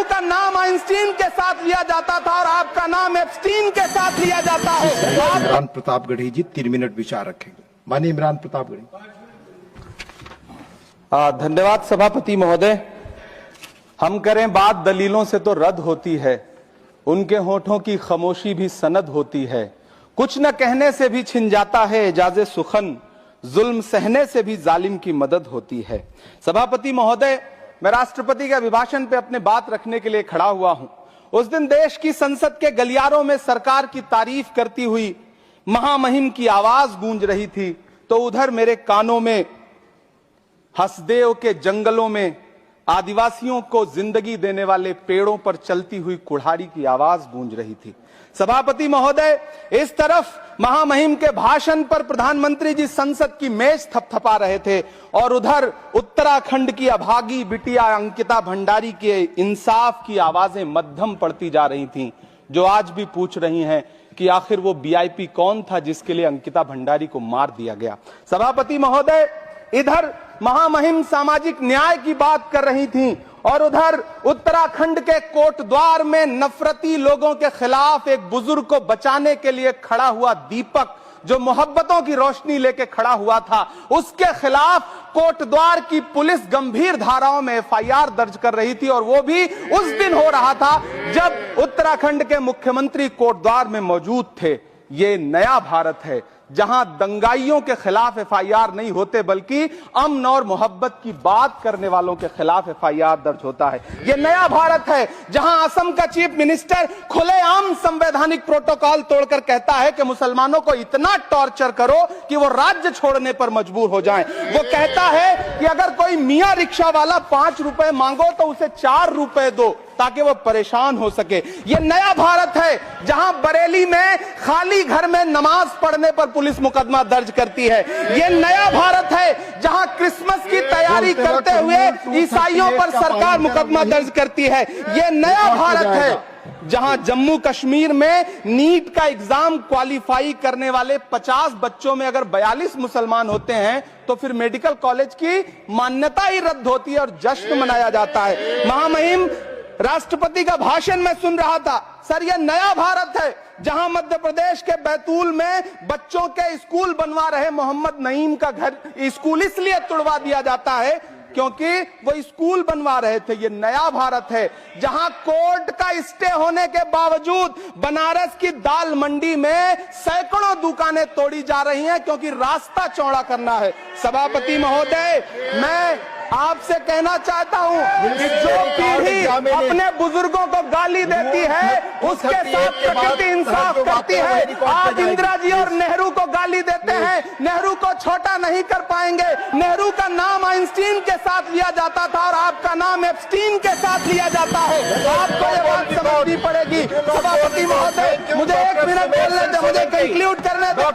नेहरू का नाम आइंस्टीन के साथ लिया जाता था और आपका नाम एप्स्टीन के साथ लिया जाता है। इमरान प्रतापगढ़ी जी 3 मिनट विचार रखेंगे। माननीय इमरान प्रतापगढ़ी। धन्यवाद सभापति महोदय। हम करें बात दलीलों से तो रद्द होती है, उनके होठों की खामोशी भी सनद होती है। कुछ न कहने से भी छिन जाता है एजाज़े सुखन, जुल्म सहने से भी जालिम की मदद होती है। सभापति महोदय, मैं राष्ट्रपति के अभिभाषण पे अपने बात रखने के लिए खड़ा हुआ हूं। उस दिन देश की संसद के गलियारों में सरकार की तारीफ करती हुई महामहिम की आवाज गूंज रही थी, तो उधर मेरे कानों में हसदेव के जंगलों में आदिवासियों को जिंदगी देने वाले पेड़ों पर चलती हुई कुल्हाड़ी की आवाज गूंज रही थी। सभापति महोदय, इस तरफ महामहिम के भाषण पर प्रधानमंत्री जी संसद की मेज थपथपा रहे थे और उधर उत्तराखंड की अभागी बिटिया अंकिता भंडारी के इंसाफ की आवाजें मध्यम पड़ती जा रही थीं, जो आज भी पूछ रही हैं कि आखिर वो वीआईपी कौन था जिसके लिए अंकिता भंडारी को मार दिया गया। सभापति महोदय, इधर महामहिम सामाजिक न्याय की बात कर रही थीं और उधर उत्तराखंड के कोटद्वार में नफरती लोगों के खिलाफ एक बुजुर्ग को बचाने के लिए खड़ा हुआ दीपक, जो मोहब्बतों की रोशनी लेके खड़ा हुआ था, उसके खिलाफ कोटद्वार की पुलिस गंभीर धाराओं में एफआईआर दर्ज कर रही थी। और वो भी उस दिन हो रहा था जब उत्तराखंड के मुख्यमंत्री कोटद्वार में मौजूद थे। ये नया भारत है जहां दंगाइयों के खिलाफ एफआईआर नहीं होते, बल्कि अमन और मोहब्बत की बात करने वालों के खिलाफ एफआईआर दर्ज होता है। यह नया भारत है जहां असम का चीफ मिनिस्टर खुलेआम संवैधानिक प्रोटोकॉल तोड़कर कहता है कि मुसलमानों को इतना टॉर्चर करो कि वो राज्य छोड़ने पर मजबूर हो जाएं। वो कहता है कि अगर कोई मियां रिक्शा वाला 5 रुपए मांगो तो उसे 4 रुपए दो ताकि वो परेशान हो सके। ये नया भारत है जहां बरेली में खाली घर में नमाज पढ़ने पर पुलिस मुकदमा दर्ज करती है। ये नया भारत है जहां क्रिसमस की तैयारी करते हुए ईसाइयों पर सरकार मुकदमा दर्ज करती है। ये नया भारत है जहां जम्मू कश्मीर में नीट का एग्जाम क्वालिफाई करने वाले 50 बच्चों में अगर 42 मुसलमान होते हैं तो फिर मेडिकल कॉलेज की मान्यता ही रद्द होती है और जश्न मनाया जाता है। महामहिम राष्ट्रपति का भाषण में सुन रहा था। सर, यह नया भारत है जहां मध्य प्रदेश के बैतूल में बच्चों के स्कूल बनवा रहे मोहम्मद नईम का घर स्कूल इसलिए तुड़वा दिया जाता है क्योंकि वो स्कूल बनवा रहे थे। ये नया भारत है जहां कोर्ट का स्टे होने के बावजूद बनारस की दाल मंडी में सैकड़ों दुकानें तोड़ी जा रही हैं क्योंकि रास्ता चौड़ा करना है। सभापति महोदय, मैं आपसे कहना चाहता हूं कि जो पीढ़ी अपने बुजुर्गों को गाली देती है उसके साथ प्रकृति इंसाफ करती है। आप इंदिरा जी और नेहरू को गाली देते हैं, नेहरू को छोटा नहीं कर पाएंगे। नेहरू का नाम आइंस्टीन के साथ लिया जाता था और आपका नाम एप्स्टीन के साथ लिया जाता है। आपको ये बात समझनी पड़ेगी। सभापति महोदय, मुझे 1 मिनट बोलने दे, मुझे कंक्लूड करने दो।